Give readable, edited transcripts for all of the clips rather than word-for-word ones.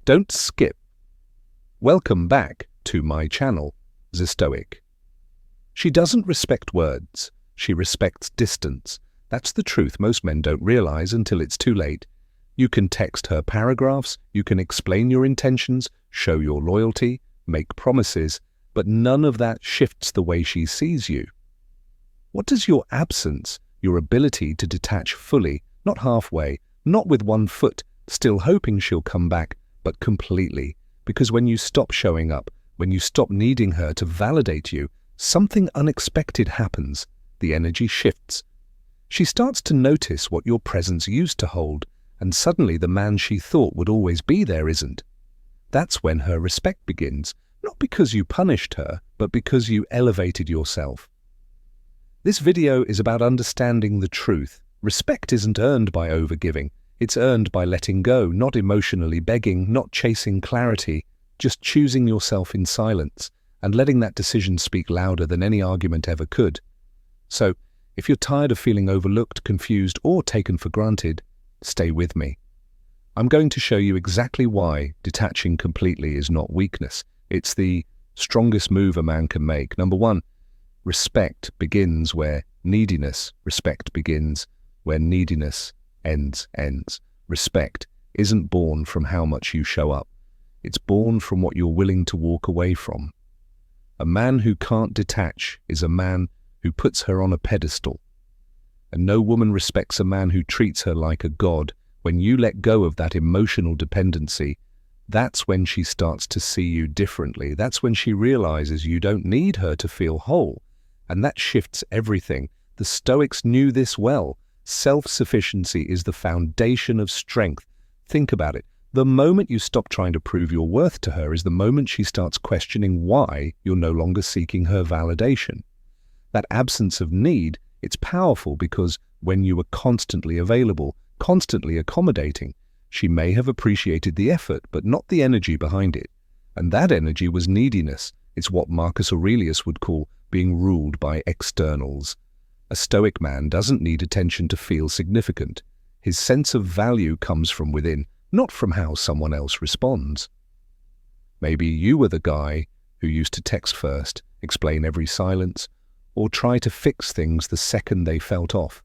Don't skip. Welcome back to my channel, The Stoic. She doesn't respect words. She respects distance. That's the truth most men don't realize until it's too late. You can text her paragraphs, you can explain your intentions, show your loyalty, make promises, but none of that shifts the way she sees you. What does your absence, your ability to detach fully, not halfway, not with one foot, still hoping she'll come back, but completely? Because when you stop showing up, when you stop needing her to validate you, something unexpected happens. The energy shifts. She starts to notice what your presence used to hold, and suddenly the man she thought would always be there isn't. That's when her respect begins, not because you punished her, but because you elevated yourself. This video is about understanding the truth. Respect isn't earned by overgiving. It's earned by letting go, not emotionally begging, not chasing clarity, just choosing yourself in silence and letting that decision speak louder than any argument ever could. So, if you're tired of feeling overlooked, confused, or taken for granted, stay with me. I'm going to show you exactly why detaching completely is not weakness. It's the strongest move a man can make. Number one, respect begins where neediness. Respect begins where neediness ends. Respect isn't born from how much you show up. It's born from what you're willing to walk away from. A man who can't detach is a man who puts her on a pedestal. And no woman respects a man who treats her like a god. When you let go of that emotional dependency, that's when she starts to see you differently. That's when she realizes you don't need her to feel whole. And that shifts everything. The Stoics knew this well. Self-sufficiency is the foundation of strength. Think about it. The moment you stop trying to prove your worth to her is the moment she starts questioning why you're no longer seeking her validation. That absence of need, it's powerful because when you were constantly available, constantly accommodating, she may have appreciated the effort, but not the energy behind it. And that energy was neediness. It's what Marcus Aurelius would call being ruled by externals. A Stoic man doesn't need attention to feel significant. His sense of value comes from within, not from how someone else responds. Maybe you were the guy who used to text first, explain every silence, or try to fix things the second they felt off.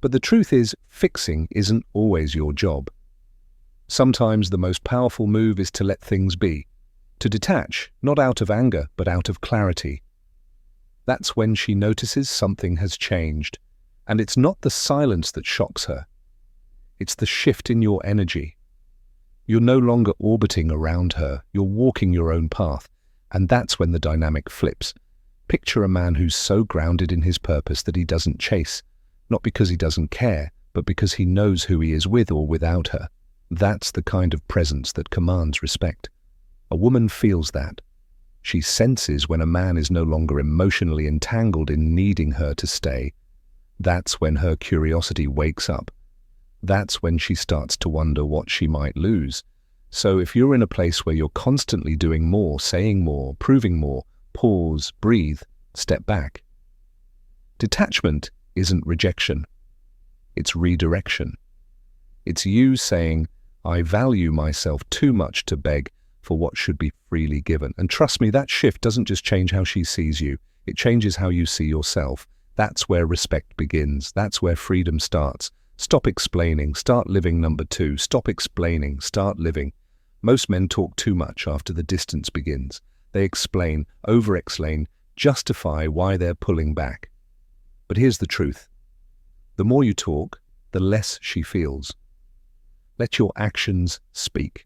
But the truth is, fixing isn't always your job. Sometimes the most powerful move is to let things be, to detach, not out of anger, but out of clarity. That's when she notices something has changed, and it's not the silence that shocks her. It's the shift in your energy. You're no longer orbiting around her, you're walking your own path, and that's when the dynamic flips. Picture a man who's so grounded in his purpose that he doesn't chase, not because he doesn't care, but because he knows who he is with or without her. That's the kind of presence that commands respect. A woman feels that. She senses when a man is no longer emotionally entangled in needing her to stay. That's when her curiosity wakes up. That's when she starts to wonder what she might lose. So if you're in a place where you're constantly doing more, saying more, proving more, pause, breathe, step back. Detachment isn't rejection. It's redirection. It's you saying, I value myself too much to beg for what should be freely given. And trust me, that shift doesn't just change how she sees you. It changes how you see yourself. That's where respect begins. That's where freedom starts. Stop explaining, start living. Number two, stop explaining, start living. Most men talk too much after the distance begins. They explain, over-explain, justify why they're pulling back. But here's the truth. The more you talk, the less she feels. Let your actions speak.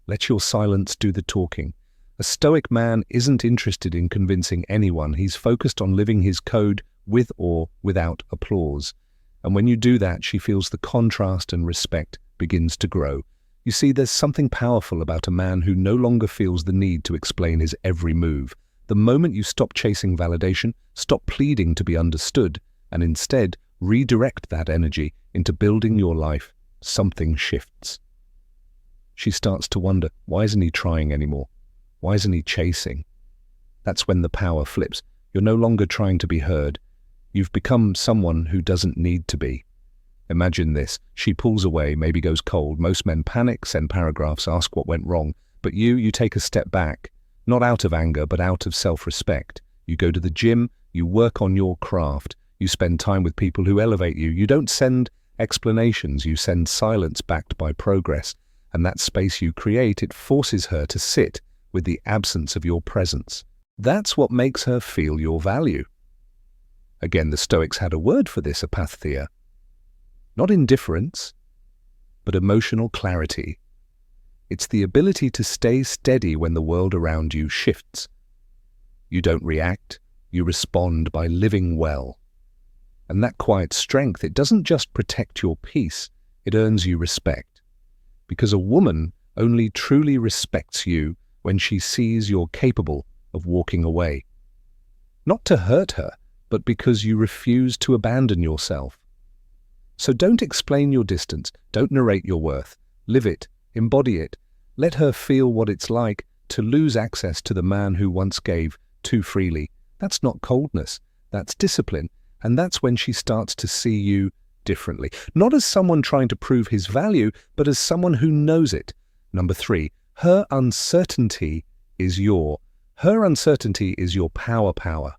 Let your silence do the talking. A Stoic man isn't interested in convincing anyone. He's focused on living his code with or without applause. And when you do that, she feels the contrast and respect begins to grow. You see, there's something powerful about a man who no longer feels the need to explain his every move. The moment you stop chasing validation, stop pleading to be understood, and instead redirect that energy into building your life, something shifts. She starts to wonder, why isn't he trying anymore? Why isn't he chasing? That's when the power flips. You're no longer trying to be heard. You've become someone who doesn't need to be. Imagine this. She pulls away, maybe goes cold. Most men panic, send paragraphs, ask what went wrong. But you take a step back, not out of anger, but out of self-respect. You go to the gym, you work on your craft, you spend time with people who elevate you. You don't send explanations, you send silence backed by progress. And that space you create, it forces her to sit with the absence of your presence. That's what makes her feel your value. Again, the Stoics had a word for this, apatheia. Not indifference, but emotional clarity. It's the ability to stay steady when the world around you shifts. You don't react, you respond by living well. And that quiet strength, it doesn't just protect your peace, it earns you respect. Because a woman only truly respects you when she sees you're capable of walking away. Not to hurt her, but because you refuse to abandon yourself. So don't explain your distance, don't narrate your worth. Live it, embody it. Let her feel what it's like to lose access to the man who once gave too freely. That's not coldness, that's discipline. And that's when she starts to see you differently. Not as someone trying to prove his value, but as someone who knows it. Number 3, her uncertainty is your power.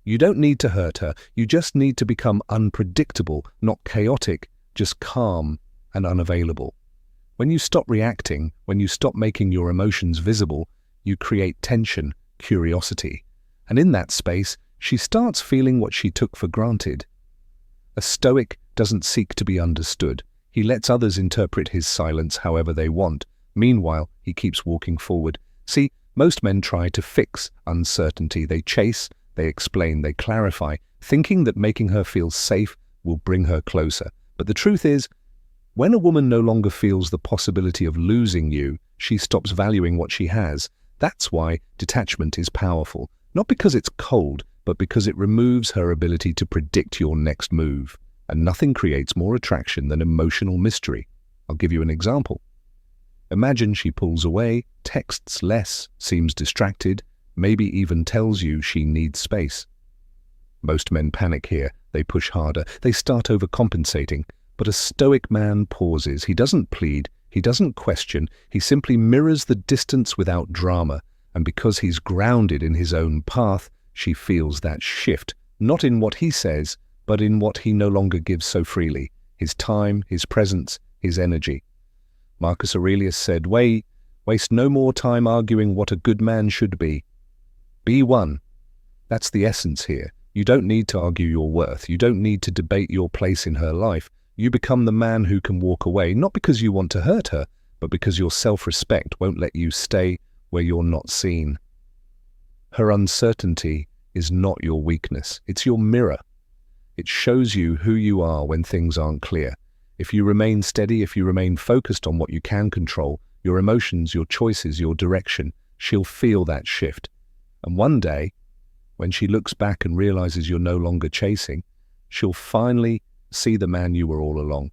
You don't need to hurt her, you just need to become unpredictable, not chaotic, just calm and unavailable. When you stop reacting, when you stop making your emotions visible, you create tension, curiosity. And in that space, she starts feeling what she took for granted. A Stoic doesn't seek to be understood. He lets others interpret his silence however they want. Meanwhile, he keeps walking forward. See, most men try to fix uncertainty. They chase, they explain, they clarify, thinking that making her feel safe will bring her closer. But the truth is, when a woman no longer feels the possibility of losing you, she stops valuing what she has. That's why detachment is powerful. Not because it's cold, but because it removes her ability to predict your next move. And nothing creates more attraction than emotional mystery. I'll give you an example. Imagine she pulls away, texts less, seems distracted, maybe even tells you she needs space. Most men panic here. They push harder. They start overcompensating. But a Stoic man pauses. He doesn't plead. He doesn't question. He simply mirrors the distance without drama. And because he's grounded in his own path, she feels that shift, not in what he says, but in what he no longer gives so freely. His time, his presence, his energy. Marcus Aurelius said, waste no more time arguing what a good man should be. Be one. That's the essence here. You don't need to argue your worth. You don't need to debate your place in her life. You become the man who can walk away, not because you want to hurt her, but because your self-respect won't let you stay where you're not seen. Her uncertainty is not your weakness. It's your mirror. It shows you who you are when things aren't clear. If you remain steady, if you remain focused on what you can control, your emotions, your choices, your direction, she'll feel that shift. And one day, when she looks back and realizes you're no longer chasing, she'll finally see the man you were all along.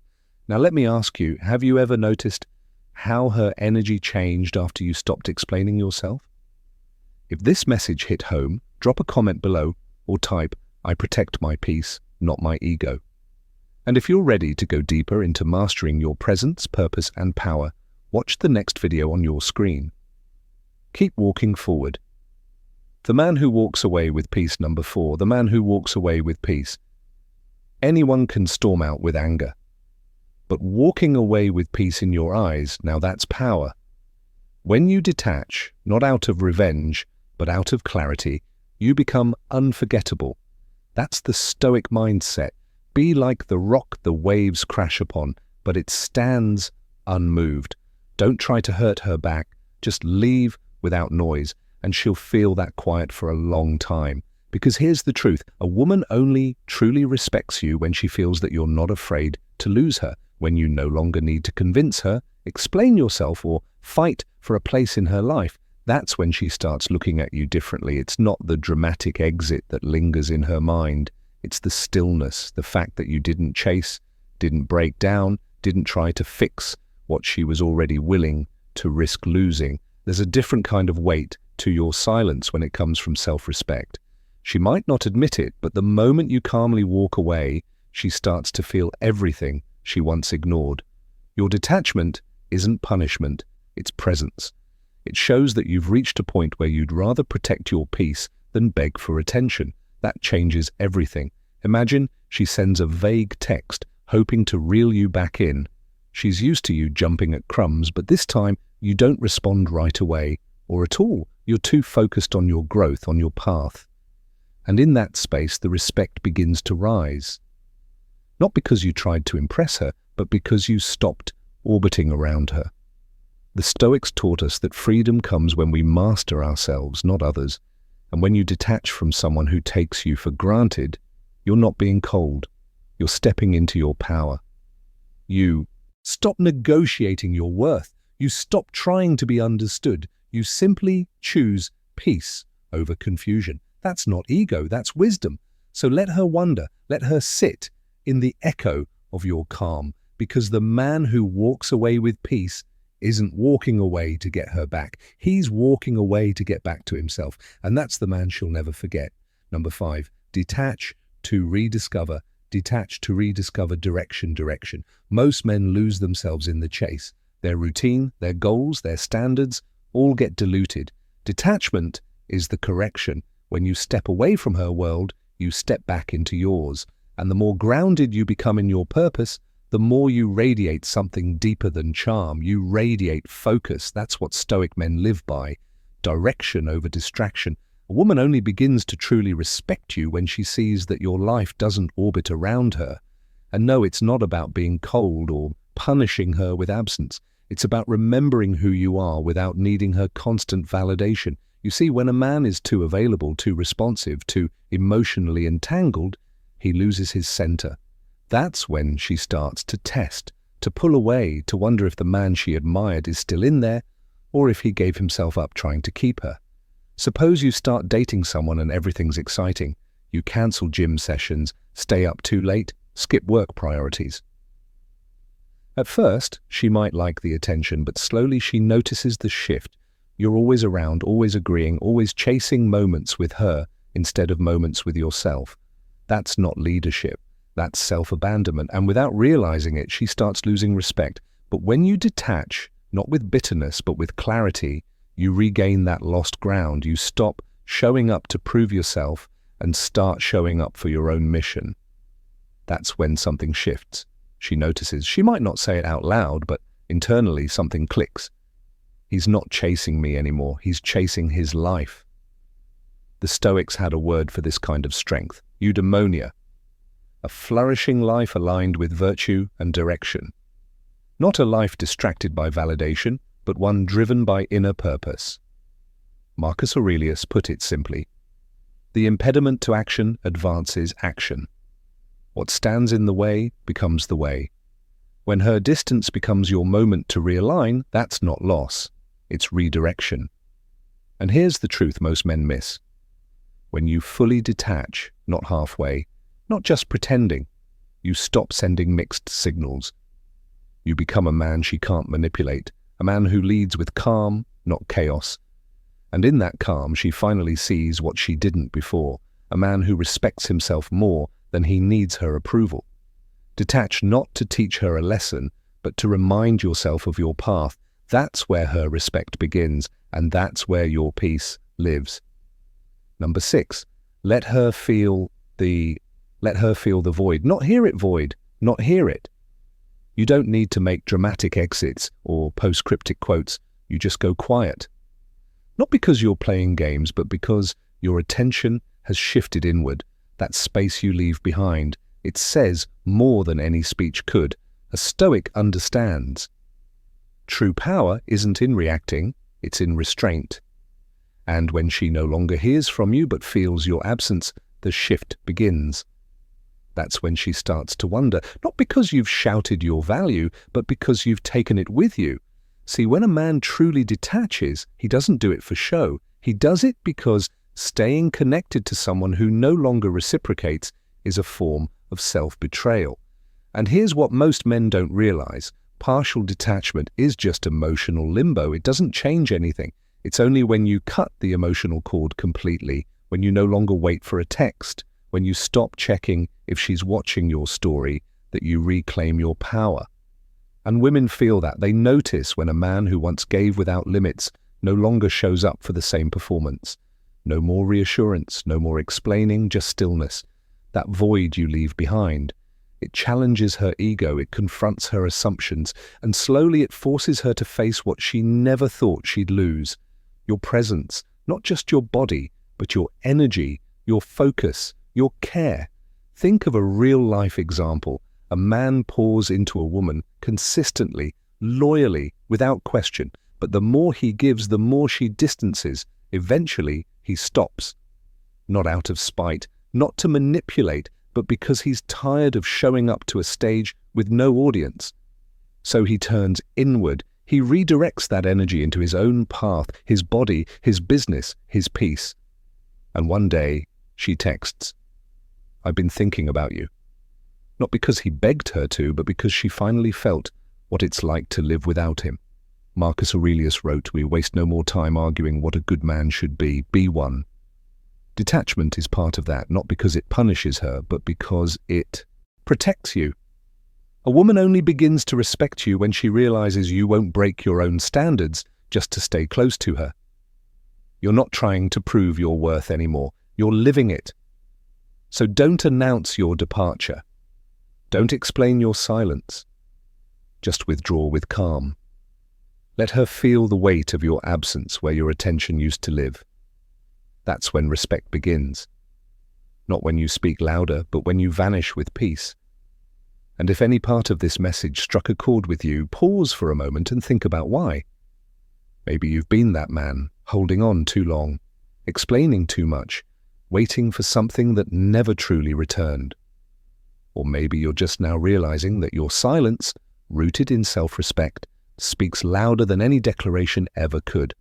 Now let me ask you, have you ever noticed how her energy changed after you stopped explaining yourself? If this message hit home, drop a comment below or type, "I protect my peace, not my ego." And if you're ready to go deeper into mastering your presence, purpose, and power, watch the next video on your screen. Keep walking forward. The man who walks away with peace, number 4, the man who walks away with peace. Anyone can storm out with anger. But walking away with peace in your eyes, now that's power. When you detach, not out of revenge, but out of clarity, you become unforgettable. That's the Stoic mindset. Be like the rock the waves crash upon, but it stands unmoved. Don't try to hurt her back. Just leave without noise, and she'll feel that quiet for a long time. Because here's the truth, a woman only truly respects you when she feels that you're not afraid to lose her, when you no longer need to convince her, explain yourself, or fight for a place in her life. That's when she starts looking at you differently. It's not the dramatic exit that lingers in her mind. It's the stillness, the fact that you didn't chase, didn't break down, didn't try to fix what she was already willing to risk losing. There's a different kind of weight to your silence when it comes from self-respect. She might not admit it, but the moment you calmly walk away, she starts to feel everything she once ignored. Your detachment isn't punishment, it's presence. It shows that you've reached a point where you'd rather protect your peace than beg for attention. That changes everything. Imagine she sends a vague text, hoping to reel you back in. She's used to you jumping at crumbs, but this time you don't respond right away, or at all. You're too focused on your growth, on your path. And in that space, the respect begins to rise. Not because you tried to impress her, but because you stopped orbiting around her. The Stoics taught us that freedom comes when we master ourselves, not others. And when you detach from someone who takes you for granted, you're not being cold. You're stepping into your power. You stop negotiating your worth. You stop trying to be understood. You simply choose peace over confusion. That's not ego, that's wisdom. So let her wonder, let her sit in the echo of your calm, because the man who walks away with peace isn't walking away to get her back. He's walking away to get back to himself. And that's the man she'll never forget. Number 5, detach to rediscover. Detach to rediscover direction. Most men lose themselves in the chase. Their routine, their goals, their standards all get diluted. Detachment is the correction. When you step away from her world, you step back into yours. And the more grounded you become in your purpose, the more you radiate something deeper than charm. You radiate focus. That's what Stoic men live by. Direction over distraction. A woman only begins to truly respect you when she sees that your life doesn't orbit around her. And no, it's not about being cold or punishing her with absence. It's about remembering who you are without needing her constant validation. You see, when a man is too available, too responsive, too emotionally entangled, he loses his center. That's when she starts to test, to pull away, to wonder if the man she admired is still in there, or if he gave himself up trying to keep her. Suppose you start dating someone and everything's exciting. You cancel gym sessions, stay up too late, skip work priorities. At first, she might like the attention, but slowly she notices the shift. You're always around, always agreeing, always chasing moments with her instead of moments with yourself. That's not leadership. That's self-abandonment, and without realizing it, she starts losing respect. But when you detach, not with bitterness, but with clarity, you regain that lost ground. You stop showing up to prove yourself and start showing up for your own mission. That's when something shifts. She notices. She might not say it out loud, but internally something clicks. He's not chasing me anymore. He's chasing his life. The Stoics had a word for this kind of strength, eudaimonia. A flourishing life aligned with virtue and direction. Not a life distracted by validation, but one driven by inner purpose. Marcus Aurelius put it simply, the impediment to action advances action. What stands in the way becomes the way. When her distance becomes your moment to realign, that's not loss, it's redirection. And here's the truth most men miss. When you fully detach, not halfway, not just pretending, you stop sending mixed signals. You become a man she can't manipulate, a man who leads with calm, not chaos. And in that calm, she finally sees what she didn't before, a man who respects himself more than he needs her approval. Detach not to teach her a lesson, but to remind yourself of your path. That's where her respect begins, and that's where your peace lives. Number 6, let her feel the void. Not hear it void, not hear it. You don't need to make dramatic exits or post cryptic quotes. You just go quiet. Not because you're playing games, but because your attention has shifted inward. That space you leave behind, it says more than any speech could. A Stoic understands. True power isn't in reacting, it's in restraint. And when she no longer hears from you but feels your absence, the shift begins. That's when she starts to wonder, not because you've shouted your value, but because you've taken it with you. See, when a man truly detaches, he doesn't do it for show. He does it because staying connected to someone who no longer reciprocates is a form of self-betrayal. And here's what most men don't realize. Partial detachment is just emotional limbo. It doesn't change anything. It's only when you cut the emotional cord completely, when you no longer wait for a text, when you stop checking if she's watching your story, that you reclaim your power. And women feel that. They notice when a man who once gave without limits no longer shows up for the same performance. No more reassurance, no more explaining, just stillness. That void you leave behind. It challenges her ego, it confronts her assumptions, and slowly it forces her to face what she never thought she'd lose. Your presence, not just your body, but your energy, your focus, your care. Think of a real-life example. A man pours into a woman consistently, loyally, without question, but the more he gives, the more she distances. Eventually, he stops. Not out of spite, not to manipulate, but because he's tired of showing up to a stage with no audience. So he turns inward. He redirects that energy into his own path, his body, his business, his peace. And one day, she texts, "I've been thinking about you." Not because he begged her to, but because she finally felt what it's like to live without him. Marcus Aurelius wrote, "We waste no more time arguing what a good man should be. Be one." Detachment is part of that, not because it punishes her, but because it protects you. A woman only begins to respect you when she realizes you won't break your own standards just to stay close to her. You're not trying to prove your worth anymore. You're living it. So don't announce your departure. Don't explain your silence. Just withdraw with calm. Let her feel the weight of your absence where your attention used to live. That's when respect begins. Not when you speak louder, but when you vanish with peace. And if any part of this message struck a chord with you, pause for a moment and think about why. Maybe you've been that man, holding on too long, explaining too much, waiting for something that never truly returned. Or maybe you're just now realizing that your silence, rooted in self-respect, speaks louder than any declaration ever could.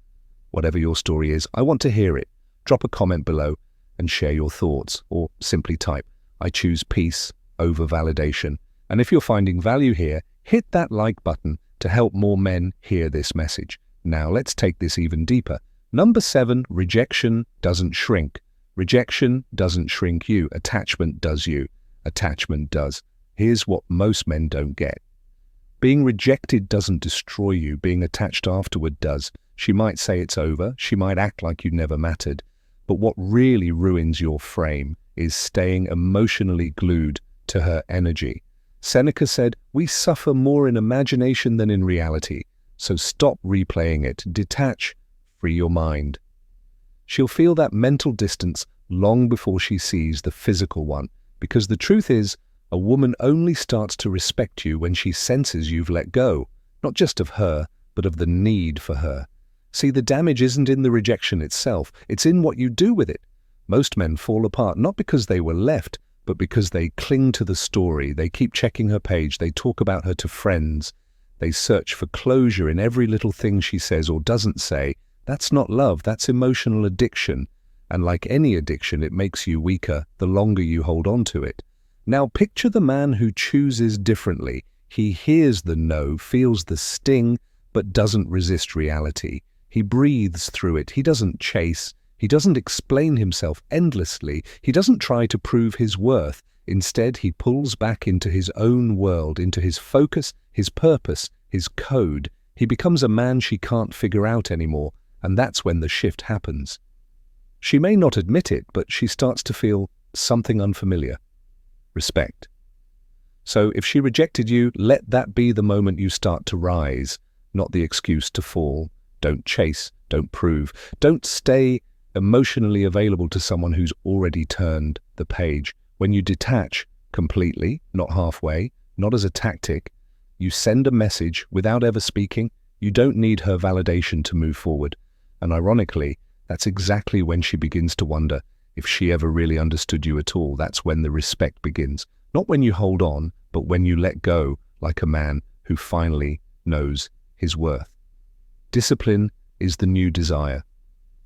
Whatever your story is, I want to hear it. Drop a comment below and share your thoughts, or simply type, "I choose peace over validation." And if you're finding value here, hit that like button to help more men hear this message. Now let's take this even deeper. Number 7, rejection doesn't shrink. Rejection doesn't shrink you. Attachment does you. Attachment does. Here's what most men don't get. Being rejected doesn't destroy you. Being attached afterward does. She might say it's over. She might act like you never mattered. But what really ruins your frame is staying emotionally glued to her energy. Seneca said, "We suffer more in imagination than in reality." So stop replaying it. Detach. Free your mind. She'll feel that mental distance long before she sees the physical one. Because the truth is, a woman only starts to respect you when she senses you've let go, not just of her, but of the need for her. See, the damage isn't in the rejection itself, it's in what you do with it. Most men fall apart not because they were left, but because they cling to the story. They keep checking her page, they talk about her to friends, they search for closure in every little thing she says or doesn't say. That's not love, that's emotional addiction. And like any addiction, it makes you weaker the longer you hold on to it. Now picture the man who chooses differently. He hears the no, feels the sting, but doesn't resist reality. He breathes through it. He doesn't chase. He doesn't explain himself endlessly. He doesn't try to prove his worth. Instead, he pulls back into his own world, into his focus, his purpose, his code. He becomes a man she can't figure out anymore, and that's when the shift happens. She may not admit it, but she starts to feel something unfamiliar. Respect. So if she rejected you, let that be the moment you start to rise, not the excuse to fall. Don't chase, don't prove, don't stay emotionally available to someone who's already turned the page. When you detach completely, not halfway, not as a tactic, you send a message without ever speaking. You don't need her validation to move forward. And ironically, that's exactly when she begins to wonder if she ever really understood you at all. That's when the respect begins. Not when you hold on, but when you let go, like a man who finally knows his worth. Discipline is the new desire.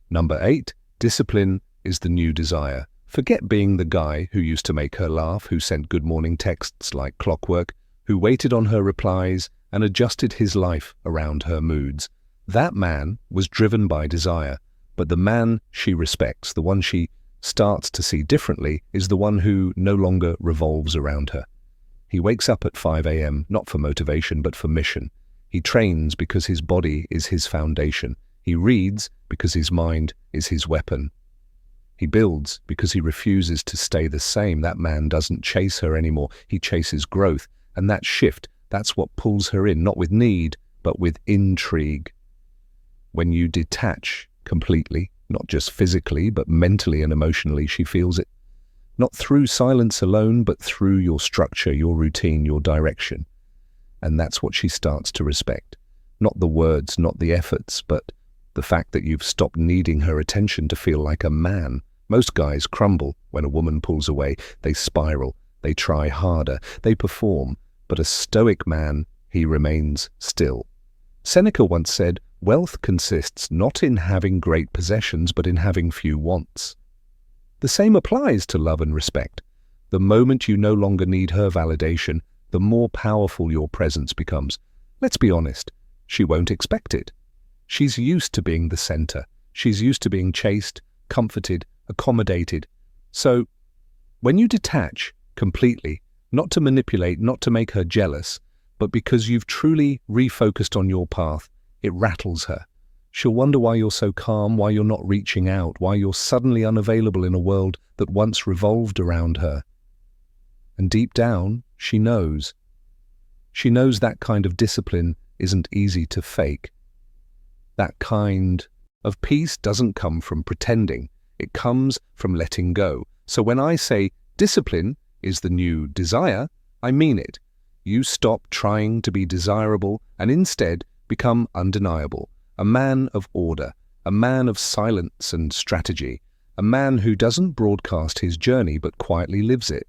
Number 8, discipline is the new desire. Forget being the guy who used to make her laugh, who sent good morning texts like clockwork, who waited on her replies and adjusted his life around her moods. That man was driven by desire, but the man she respects, the one she starts to see differently, is the one who no longer revolves around her. He wakes up at 5 a.m., not for motivation, but for mission. He trains because his body is his foundation. He reads because his mind is his weapon. He builds because he refuses to stay the same. That man doesn't chase her anymore. He chases growth. And that shift, that's what pulls her in, not with need, but with intrigue. When you detach completely, not just physically, but mentally and emotionally, she feels it. Not through silence alone, but through your structure, your routine, your direction. And that's what she starts to respect. Not the words, not the efforts, but the fact that you've stopped needing her attention to feel like a man. Most guys crumble when a woman pulls away. They spiral. They try harder. They perform. But a stoic man, he remains still. Seneca once said, "Wealth consists not in having great possessions, but in having few wants." The same applies to love and respect. The moment you no longer need her validation, the more powerful your presence becomes. Let's be honest, she won't expect it. She's used to being the center. She's used to being chased, comforted, accommodated. So, when you detach completely, not to manipulate, not to make her jealous, but because you've truly refocused on your path, it rattles her. She'll wonder why you're so calm, why you're not reaching out, why you're suddenly unavailable in a world that once revolved around her. And deep down, she knows. She knows that kind of discipline isn't easy to fake. That kind of peace doesn't come from pretending. It comes from letting go. So when I say discipline is the new desire, I mean it. You stop trying to be desirable and instead become undeniable. A man of order, a man of silence and strategy, a man who doesn't broadcast his journey but quietly lives it.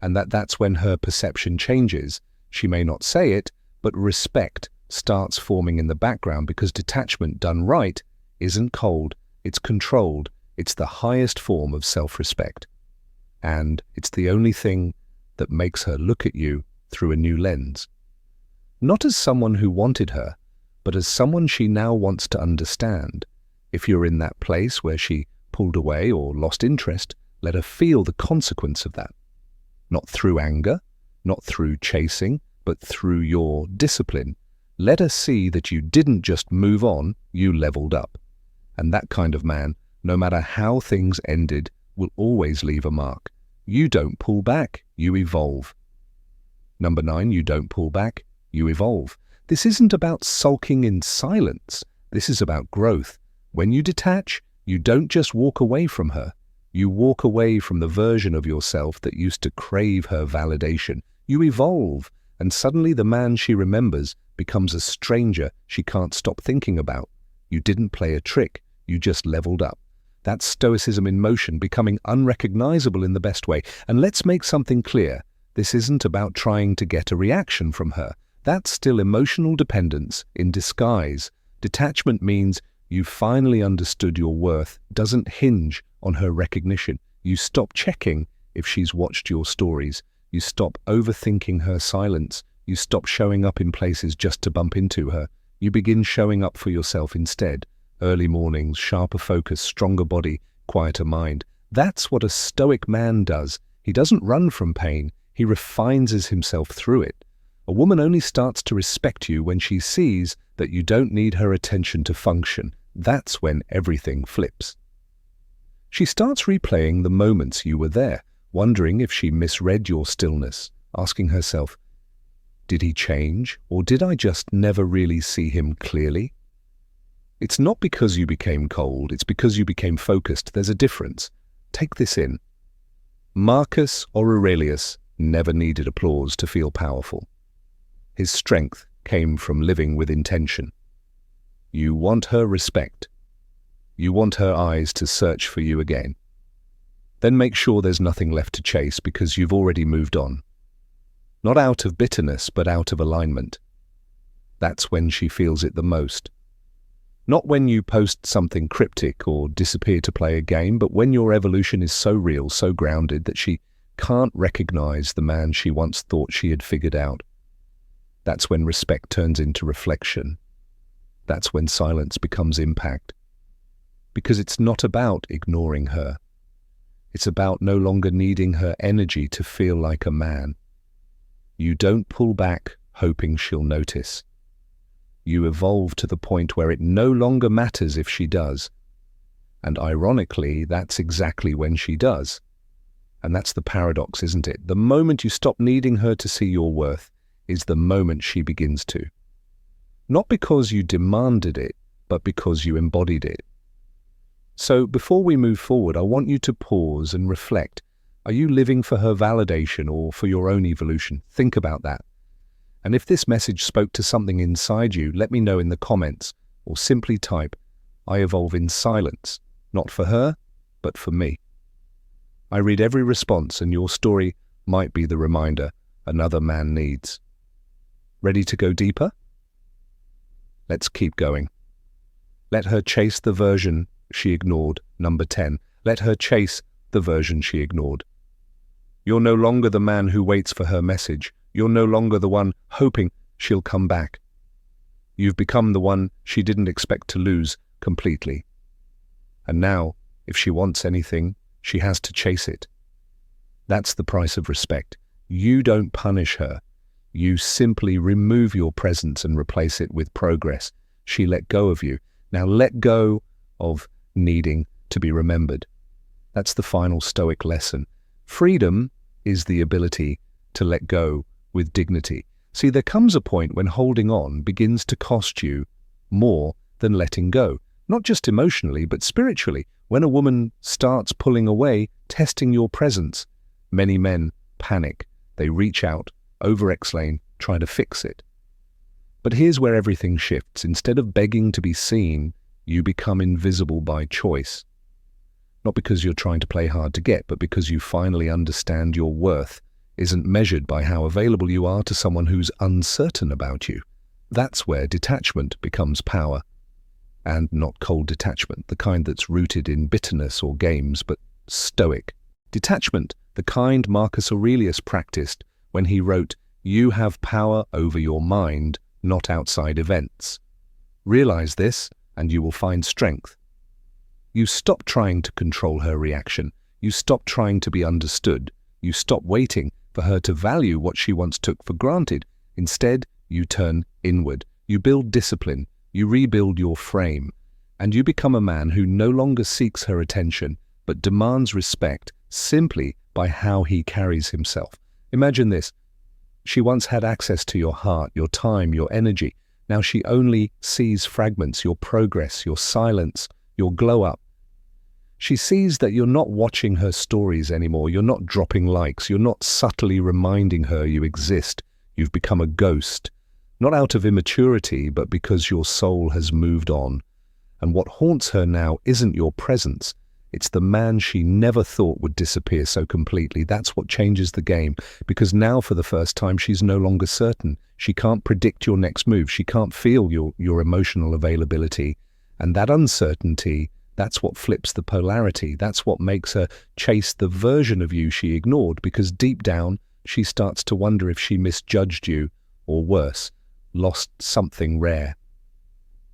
And that's when her perception changes. She may not say it, but respect starts forming in the background, because detachment done right isn't cold, it's controlled, it's the highest form of self-respect. And it's the only thing that makes her look at you through a new lens. Not as someone who wanted her, but as someone she now wants to understand. If you're in that place where she pulled away or lost interest, let her feel the consequence of that. Not through anger, not through chasing, but through your discipline. Let her see that you didn't just move on, you leveled up. And that kind of man, no matter how things ended, will always leave a mark. You don't pull back, you evolve. Number 9, you don't pull back, you evolve. This isn't about sulking in silence. This is about growth. When you detach, you don't just walk away from her. You walk away from the version of yourself that used to crave her validation. You evolve, and suddenly the man she remembers becomes a stranger she can't stop thinking about. You didn't play a trick, you just leveled up. That's Stoicism in motion, becoming unrecognizable in the best way. And let's make something clear. This isn't about trying to get a reaction from her. That's still emotional dependence in disguise. Detachment means you finally understood your worth doesn't hinge on her recognition. You stop checking if she's watched your stories. You stop overthinking her silence. You stop showing up in places just to bump into her. You begin showing up for yourself instead. Early mornings, sharper focus, stronger body, quieter mind. That's what a stoic man does. He doesn't run from pain. He refines himself through it. A woman only starts to respect you when she sees that you don't need her attention to function. That's when everything flips. She starts replaying the moments you were there, wondering if she misread your stillness, asking herself, did he change, or did I just never really see him clearly? It's not because you became cold, it's because you became focused. There's a difference. Take this in. Marcus Aurelius never needed applause to feel powerful. His strength came from living with intention. You want her respect. You want her eyes to search for you again. Then make sure there's nothing left to chase, because you've already moved on. Not out of bitterness, but out of alignment. That's when she feels it the most. Not when you post something cryptic or disappear to play a game, but when your evolution is so real, so grounded, that she can't recognize the man she once thought she had figured out. That's when respect turns into reflection. That's when silence becomes impact. Because it's not about ignoring her. It's about no longer needing her energy to feel like a man. You don't pull back hoping she'll notice. You evolve to the point where it no longer matters if she does. And ironically, that's exactly when she does. And that's the paradox, isn't it? The moment you stop needing her to see your worth is the moment she begins to. Not because you demanded it, but because you embodied it. So before we move forward, I want you to pause and reflect. Are you living for her validation or for your own evolution? Think about that. And if this message spoke to something inside you, let me know in the comments, or simply type, "I evolve in silence, not for her, but for me." I read every response, and your story might be the reminder another man needs. Ready to go deeper? Let's keep going. Let her chase the version she ignored. Number 10. Let her chase the version she ignored. You're no longer the man who waits for her message. You're no longer the one hoping she'll come back. You've become the one she didn't expect to lose completely. And now, if she wants anything, she has to chase it. That's the price of respect. You don't punish her. You simply remove your presence and replace it with progress. She let go of you. Now let go of needing to be remembered. That's the final Stoic lesson. Freedom is the ability to let go with dignity. See, there comes a point when holding on begins to cost you more than letting go. Not just emotionally, but spiritually. When a woman starts pulling away, testing your presence, many men panic. They reach out, over-explain, try to fix it. But here's where everything shifts. Instead of begging to be seen, you become invisible by choice. Not because you're trying to play hard to get, but because you finally understand your worth isn't measured by how available you are to someone who's uncertain about you. That's where detachment becomes power. And not cold detachment, the kind that's rooted in bitterness or games, but stoic. Detachment, the kind Marcus Aurelius practiced when he wrote, "You have power over your mind, not outside events." Realize this, and you will find strength. You stop trying to control her reaction. You stop trying to be understood. You stop waiting for her to value what she once took for granted. Instead, you turn inward. You build discipline. You rebuild your frame. And you become a man who no longer seeks her attention, but demands respect simply by how he carries himself. Imagine this. She once had access to your heart, your time, your energy. Now she only sees fragments, your progress, your silence, your glow up. She sees that you're not watching her stories anymore. You're not dropping likes. You're not subtly reminding her you exist. You've become a ghost. Not out of immaturity, but because your soul has moved on. And what haunts her now isn't your presence. It's the man she never thought would disappear so completely. That's what changes the game. Because now, for the first time, she's no longer certain. She can't predict your next move. She can't feel your emotional availability. And that uncertainty, that's what flips the polarity. That's what makes her chase the version of you she ignored, because deep down, she starts to wonder if she misjudged you, or worse, lost something rare.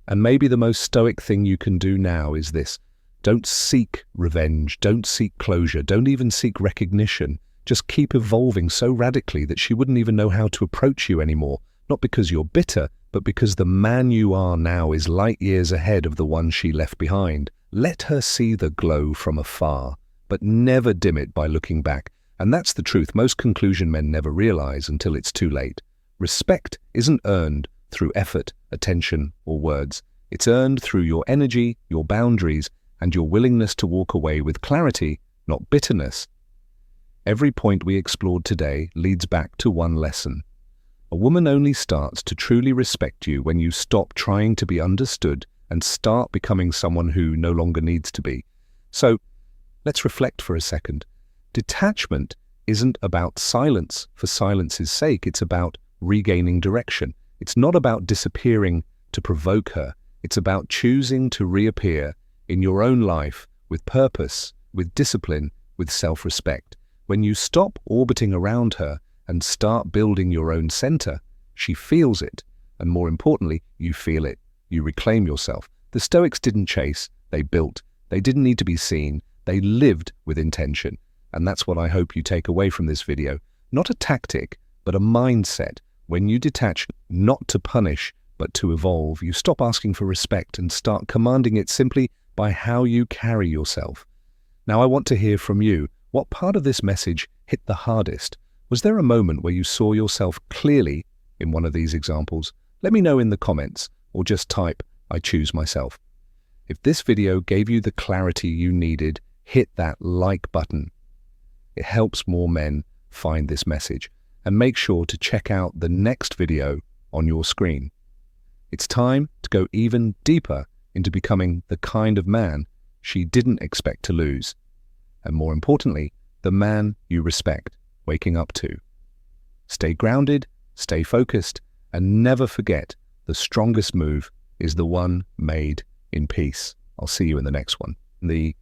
And maybe the most stoic thing you can do now is this. Don't seek revenge. Don't seek closure. Don't even seek recognition. Just keep evolving so radically that she wouldn't even know how to approach you anymore. Not because you're bitter, but because the man you are now is light years ahead of the one she left behind. Let her see the glow from afar, but never dim it by looking back. And that's the truth most conclusion men never realize until it's too late. Respect isn't earned through effort, attention, or words. It's earned through your energy, your boundaries, and your willingness to walk away with clarity, not bitterness. Every point we explored today leads back to one lesson. A woman only starts to truly respect you when you stop trying to be understood and start becoming someone who no longer needs to be. So, let's reflect for a second. Detachment isn't about silence for silence's sake. It's about regaining direction. It's not about disappearing to provoke her. It's about choosing to reappear in your own life with purpose, with discipline, with self-respect. When you stop orbiting around her and start building your own center, she feels it. And more importantly, you feel it. You reclaim yourself. The Stoics didn't chase, they built. They didn't need to be seen, they lived with intention. And that's what I hope you take away from this video. Not a tactic, but a mindset. When you detach, not to punish, but to evolve, you stop asking for respect and start commanding it simply by how you carry yourself. Now, I want to hear from you. What part of this message hit the hardest? Was there a moment where you saw yourself clearly in one of these examples? Let me know in the comments, or just type, "I choose myself." If this video gave you the clarity you needed, hit that like button. It helps more men find this message. And make sure to check out the next video on your screen. It's time to go even deeper into becoming the kind of man she didn't expect to lose. And more importantly, the man you respect waking up to. Stay grounded, stay focused, and never forget the strongest move is the one made in peace. I'll see you in the next one. The